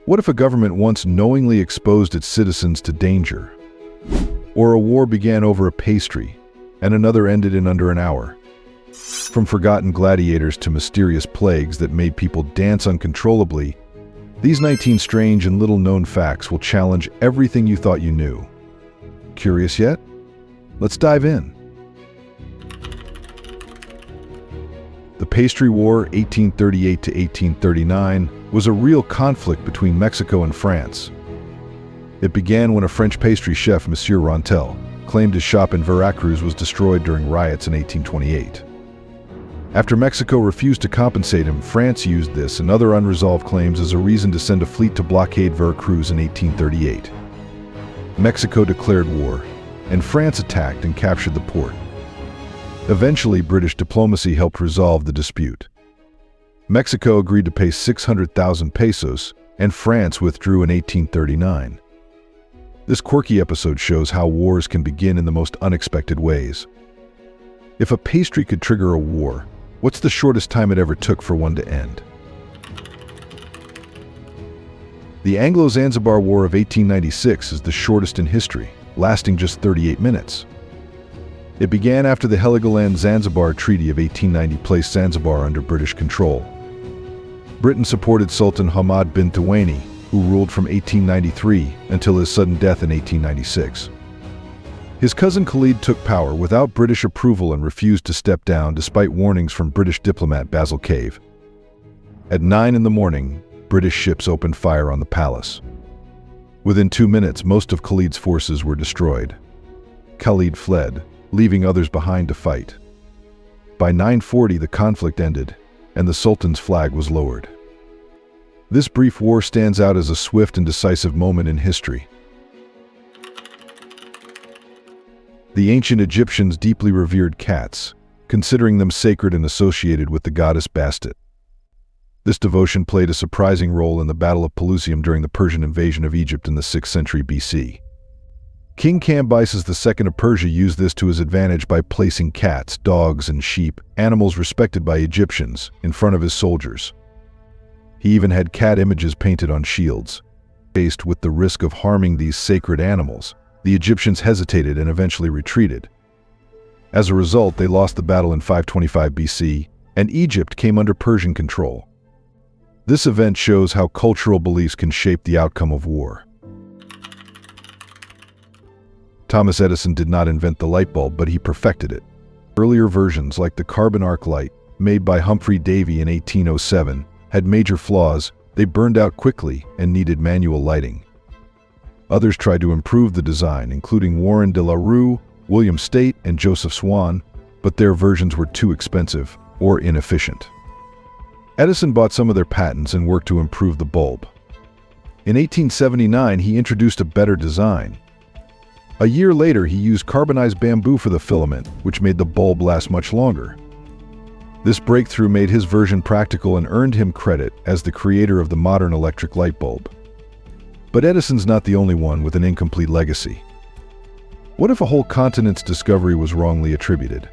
What if a government once knowingly exposed its citizens to danger? Or a war began over a pastry, and another ended in under an hour? From forgotten gladiators to mysterious plagues that made people dance uncontrollably, these 19 strange and little-known facts will challenge everything you thought you knew. Curious yet? Let's dive in. The Pastry War, 1838 to 1839, was a real conflict between Mexico and France. It began when a French pastry chef, Monsieur Rontel, claimed his shop in Veracruz was destroyed during riots in 1828. After Mexico refused to compensate him, France used this and other unresolved claims as a reason to send a fleet to blockade Veracruz in 1838. Mexico declared war, and France attacked and captured the port. Eventually, British diplomacy helped resolve the dispute. Mexico agreed to pay 600,000 pesos, and France withdrew in 1839. This quirky episode shows how wars can begin in the most unexpected ways. If a pastry could trigger a war, what's the shortest time it ever took for one to end? The Anglo-Zanzibar War of 1896 is the shortest in history, lasting just 38 minutes. It began after the Heligoland-Zanzibar Treaty of 1890 placed Zanzibar under British control. Britain supported Sultan Hamad bin Tuwaini, who ruled from 1893 until his sudden death in 1896. His cousin Khalid took power without British approval and refused to step down despite warnings from British diplomat Basil Cave. At 9 in the morning, British ships opened fire on the palace. Within 2 minutes, most of Khalid's forces were destroyed. Khalid fled, leaving others behind to fight. By 9:40, the conflict ended, and the Sultan's flag was lowered. This brief war stands out as a swift and decisive moment in history. The ancient Egyptians deeply revered cats, considering them sacred and associated with the goddess Bastet. This devotion played a surprising role in the Battle of Pelusium during the Persian invasion of Egypt in the 6th century BC. King Cambyses II of Persia used this to his advantage by placing cats, dogs, and sheep, animals respected by Egyptians, in front of his soldiers. He even had cat images painted on shields. Faced with the risk of harming these sacred animals, the Egyptians hesitated and eventually retreated. As a result, they lost the battle in 525 BC, and Egypt came under Persian control. This event shows how cultural beliefs can shape the outcome of war. Thomas Edison did not invent the light bulb, but he perfected it. Earlier versions, like the carbon arc light, made by Humphrey Davy in 1807, had major flaws. They burned out quickly and needed manual lighting. Others tried to improve the design, including Warren de la Rue, William State, and Joseph Swan, but their versions were too expensive or inefficient. Edison bought some of their patents and worked to improve the bulb. In 1879, he introduced a better design. A year later, he used carbonized bamboo for the filament, which made the bulb last much longer. This breakthrough made his version practical and earned him credit as the creator of the modern electric light bulb. But Edison's not the only one with an incomplete legacy. What if a whole continent's discovery was wrongly attributed?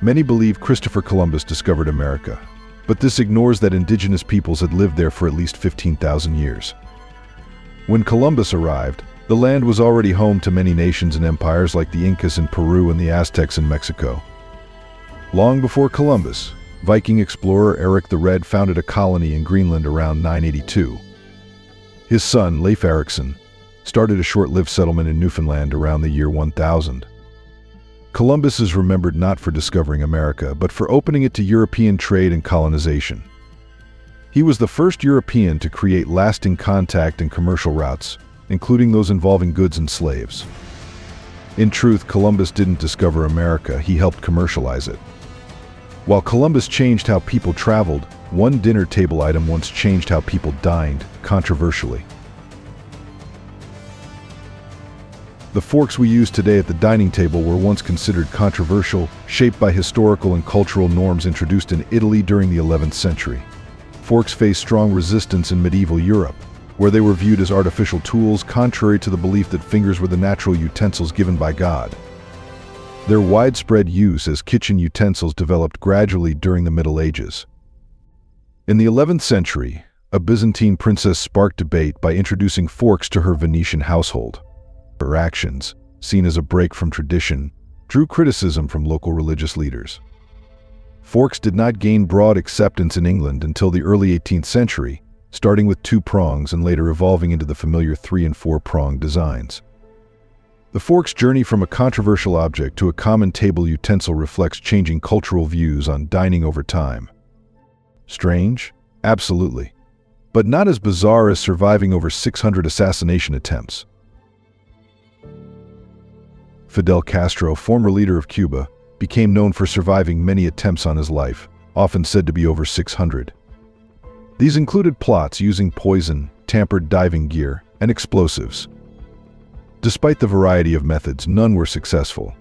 Many believe Christopher Columbus discovered America, but this ignores that indigenous peoples had lived there for at least 15,000 years. When Columbus arrived, the land was already home to many nations and empires like the Incas in Peru and the Aztecs in Mexico. Long before Columbus, Viking explorer Eric the Red founded a colony in Greenland around 982. His son, Leif Erikson, started a short-lived settlement in Newfoundland around the year 1000. Columbus is remembered not for discovering America, but for opening it to European trade and colonization. He was the first European to create lasting contact and commercial routes, including those involving goods and slaves. In truth, Columbus didn't discover America, he helped commercialize it. While Columbus changed how people traveled, one dinner table item once changed how people dined, controversially. The forks we use today at the dining table were once considered controversial, shaped by historical and cultural norms introduced in Italy during the 11th century. Forks faced strong resistance in medieval Europe, where they were viewed as artificial tools, contrary to the belief that fingers were the natural utensils given by God. Their widespread use as kitchen utensils developed gradually during the Middle Ages. In the 11th century, a Byzantine princess sparked debate by introducing forks to her Venetian household. Her actions, seen as a break from tradition, drew criticism from local religious leaders. Forks did not gain broad acceptance in England until the early 18th century, starting with 2 prongs and later evolving into the familiar 3- and 4-prong designs. The fork's journey from a controversial object to a common table utensil reflects changing cultural views on dining over time. Strange? Absolutely. But not as bizarre as surviving over 600 assassination attempts. Fidel Castro, former leader of Cuba, became known for surviving many attempts on his life, often said to be over 600. These included plots using poison, tampered diving gear, and explosives. Despite the variety of methods, none were successful.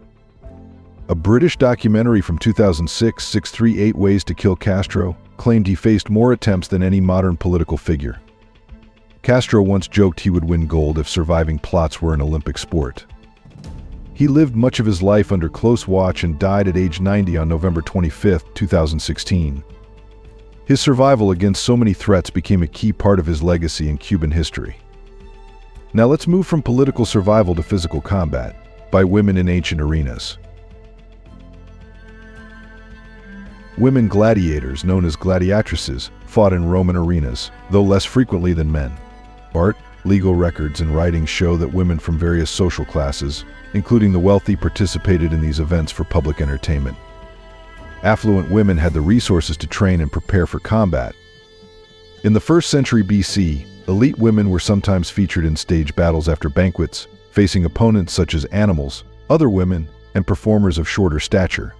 A British documentary from 2006, 638 Ways to Kill Castro, claimed he faced more attempts than any modern political figure. Castro once joked he would win gold if surviving plots were an Olympic sport. He lived much of his life under close watch and died at age 90 on November 25, 2016. His survival against so many threats became a key part of his legacy in Cuban history. Now let's move from political survival to physical combat, by women in ancient arenas. Women gladiators, known as gladiatresses, fought in Roman arenas, though less frequently than men. Art, legal records, and writings show that women from various social classes, including the wealthy, participated in these events for public entertainment. Affluent women had the resources to train and prepare for combat. In the 1st century BC, elite women were sometimes featured in stage battles after banquets, facing opponents such as animals, other women, and performers of shorter stature.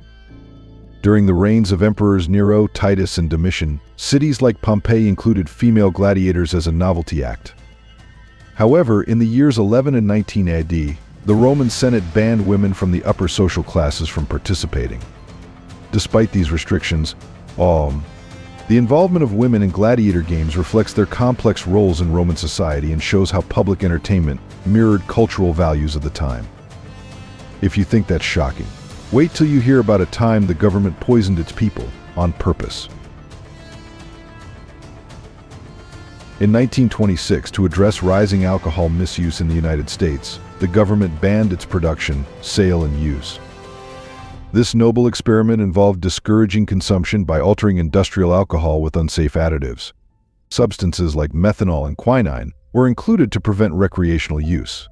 During the reigns of emperors Nero, Titus, and Domitian, cities like Pompeii included female gladiators as a novelty act. However, in the years 11 and 19 AD, the Roman Senate banned women from the upper social classes from participating. Despite these restrictions, the involvement of women in gladiator games reflects their complex roles in Roman society and shows how public entertainment mirrored cultural values of the time. If you think that's shocking, wait till you hear about a time the government poisoned its people on purpose. In 1926, to address rising alcohol misuse in the United States, the government banned its production, sale, and use. This noble experiment involved discouraging consumption by altering industrial alcohol with unsafe additives. Substances like methanol and quinine were included to prevent recreational use.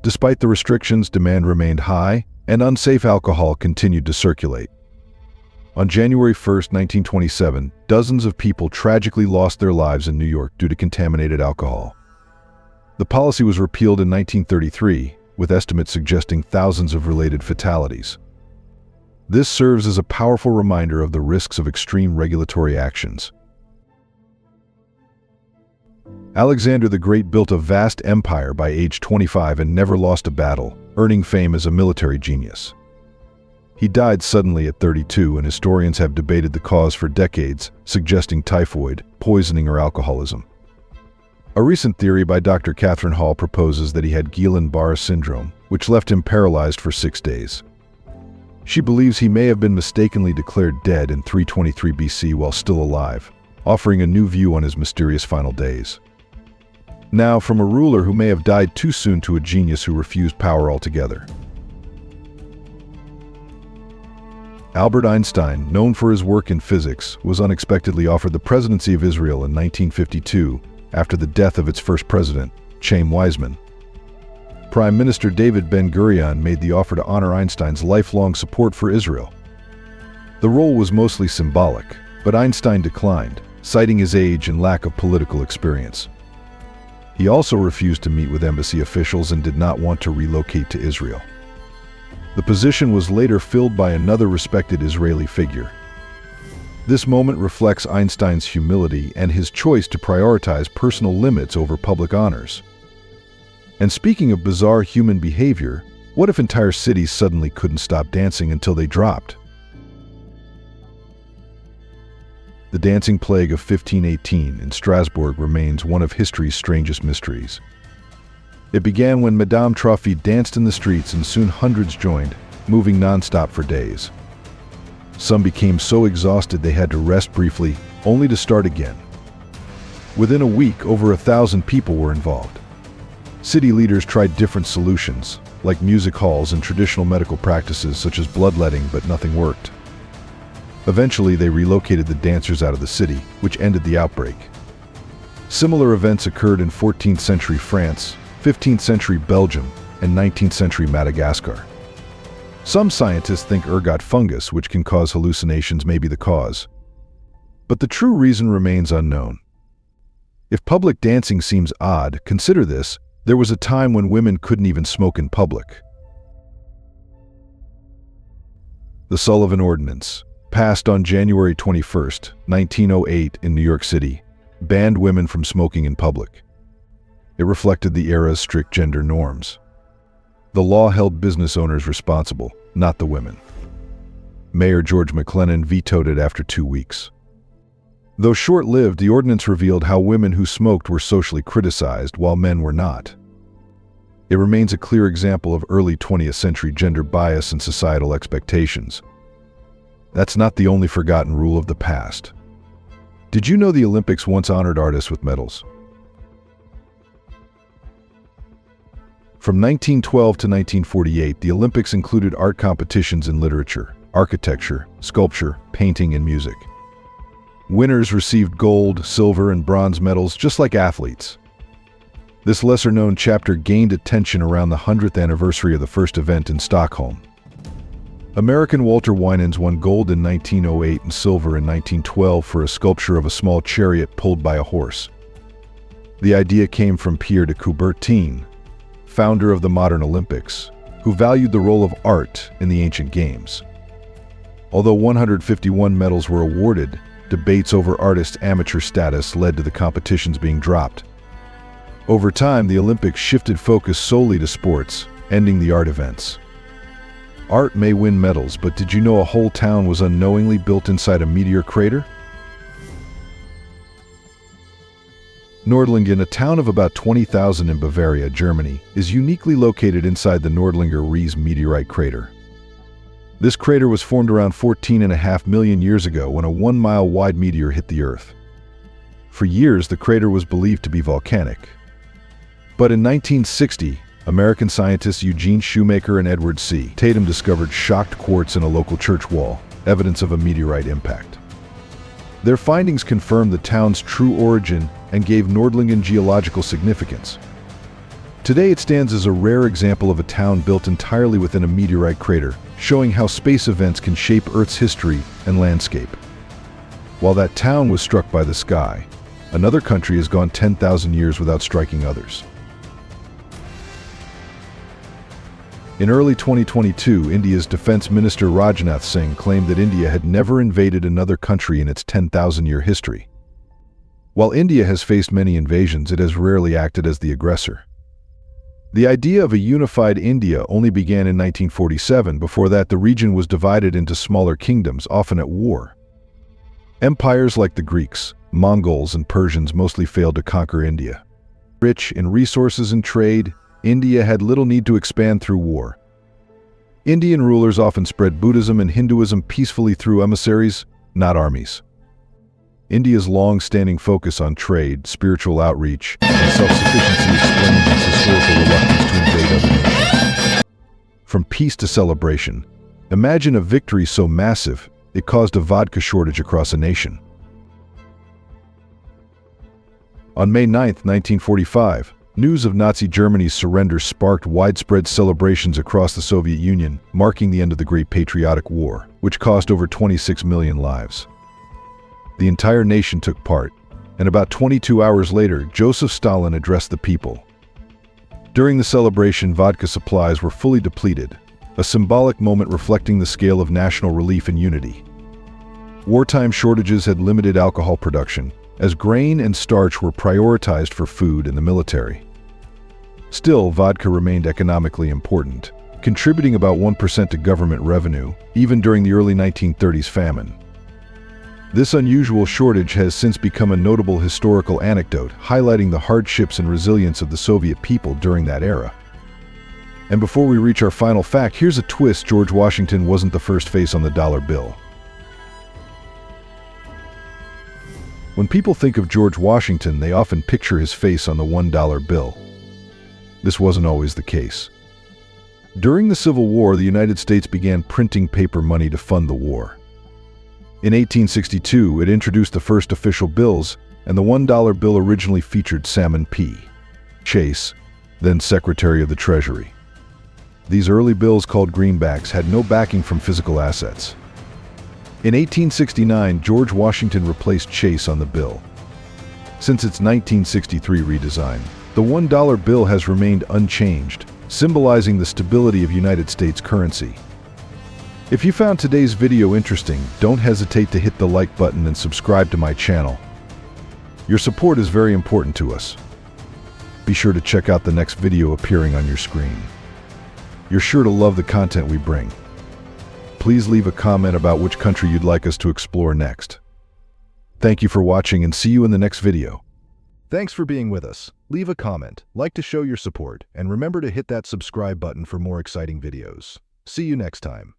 Despite the restrictions, demand remained high, and unsafe alcohol continued to circulate. On January 1, 1927, dozens of people tragically lost their lives in New York due to contaminated alcohol. The policy was repealed in 1933, with estimates suggesting thousands of related fatalities. This serves as a powerful reminder of the risks of extreme regulatory actions. Alexander the Great built a vast empire by age 25 and never lost a battle, earning fame as a military genius. He died suddenly at 32, and historians have debated the cause for decades, suggesting typhoid, poisoning, or alcoholism. A recent theory by Dr. Catherine Hall proposes that he had Guillain-Barré syndrome, which left him paralyzed for 6 days. She believes he may have been mistakenly declared dead in 323 BC while still alive, offering a new view on his mysterious final days. Now, from a ruler who may have died too soon to a genius who refused power altogether. Albert Einstein, known for his work in physics, was unexpectedly offered the presidency of Israel in 1952 after the death of its first president, Chaim Weizmann. Prime Minister David Ben-Gurion made the offer to honor Einstein's lifelong support for Israel. The role was mostly symbolic, but Einstein declined, citing his age and lack of political experience. He also refused to meet with embassy officials and did not want to relocate to Israel. The position was later filled by another respected Israeli figure. This moment reflects Einstein's humility and his choice to prioritize personal limits over public honors. And speaking of bizarre human behavior, what if entire cities suddenly couldn't stop dancing until they dropped? The dancing plague of 1518 in Strasbourg remains one of history's strangest mysteries. It began when Madame Trophy danced in the streets and soon hundreds joined, moving non-stop for days. Some became so exhausted they had to rest briefly, only to start again. Within a week, over 1,000 people were involved. City leaders tried different solutions, like music halls and traditional medical practices such as bloodletting, but nothing worked. Eventually, they relocated the dancers out of the city, which ended the outbreak. Similar events occurred in 14th century France, 15th century Belgium, and 19th century Madagascar. Some scientists think ergot fungus, which can cause hallucinations, may be the cause. But the true reason remains unknown. If public dancing seems odd, consider this: there was a time when women couldn't even smoke in public. The Sullivan Ordinance, passed on January 21, 1908 in New York City, banned women from smoking in public. It reflected the era's strict gender norms. The law held business owners responsible, not the women. Mayor George McClellan vetoed it after 2 weeks. Though short-lived, the ordinance revealed how women who smoked were socially criticized while men were not. It remains a clear example of early 20th century gender bias and societal expectations. That's not the only forgotten rule of the past. Did you know the Olympics once honored artists with medals? From 1912 to 1948, the Olympics included art competitions in literature, architecture, sculpture, painting, and music. Winners received gold, silver, and bronze medals just like athletes. This lesser-known chapter gained attention around the 100th anniversary of the first event in Stockholm. American Walter Winans won gold in 1908 and silver in 1912 for a sculpture of a small chariot pulled by a horse. The idea came from Pierre de Coubertin, founder of the modern Olympics, who valued the role of art in the ancient games. Although 151 medals were awarded, debates over artists' amateur status led to the competitions being dropped. Over time, the Olympics shifted focus solely to sports, ending the art events. Art may win medals, but did you know a whole town was unknowingly built inside a meteor crater? Nordlingen, a town of about 20,000 in Bavaria, Germany, is uniquely located inside the Nordlinger Ries meteorite crater. This crater was formed around 14.5 million years ago when a 1-mile-wide meteor hit the Earth. For years, the crater was believed to be volcanic. But in 1960, American scientists Eugene Shoemaker and Edward C. Tatum discovered shocked quartz in a local church wall, evidence of a meteorite impact. Their findings confirmed the town's true origin and gave Nordlingen geological significance. Today it stands as a rare example of a town built entirely within a meteorite crater, showing how space events can shape Earth's history and landscape. While that town was struck by the sky, another country has gone 10,000 years without striking others. In early 2022, India's Defense Minister Rajnath Singh claimed that India had never invaded another country in its 10,000-year history. While India has faced many invasions, it has rarely acted as the aggressor. The idea of a unified India only began in 1947. Before that, the region was divided into smaller kingdoms, often at war. Empires like the Greeks, Mongols, and Persians mostly failed to conquer India. Rich in resources and trade, India had little need to expand through war. Indian rulers often spread Buddhism and Hinduism peacefully through emissaries, not armies. India's long-standing focus on trade, spiritual outreach, and self-sufficiency explains its historical reluctance to invade other nations. From peace to celebration, imagine a victory so massive it caused a vodka shortage across a nation. On May 9, 1945, news of Nazi Germany's surrender sparked widespread celebrations across the Soviet Union, marking the end of the Great Patriotic War, which cost over 26 million lives. The entire nation took part, and about 22 hours later, Joseph Stalin addressed the people. During the celebration, vodka supplies were fully depleted, a symbolic moment reflecting the scale of national relief and unity. Wartime shortages had limited alcohol production, as grain and starch were prioritized for food and the military. Still, vodka remained economically important, contributing about 1% to government revenue, even during the early 1930s famine. This unusual shortage has since become a notable historical anecdote, highlighting the hardships and resilience of the Soviet people during that era. And before we reach our final fact, here's a twist: George Washington wasn't the first face on the dollar bill. When people think of George Washington, they often picture his face on the $1 bill. This wasn't always the case. During the Civil War, the United States began printing paper money to fund the war. In 1862, it introduced the first official bills, and the $1 bill originally featured Salmon P. Chase, then Secretary of the Treasury. These early bills, called greenbacks, had no backing from physical assets. In 1869, George Washington replaced Chase on the bill. Since its 1963 redesign, the $1 bill has remained unchanged, symbolizing the stability of United States currency. If you found today's video interesting, don't hesitate to hit the like button and subscribe to my channel. Your support is very important to us. Be sure to check out the next video appearing on your screen. You're sure to love the content we bring. Please leave a comment about which country you'd like us to explore next. Thank you for watching and see you in the next video. Thanks for being with us. Leave a comment, like to show your support, and remember to hit that subscribe button for more exciting videos. See you next time.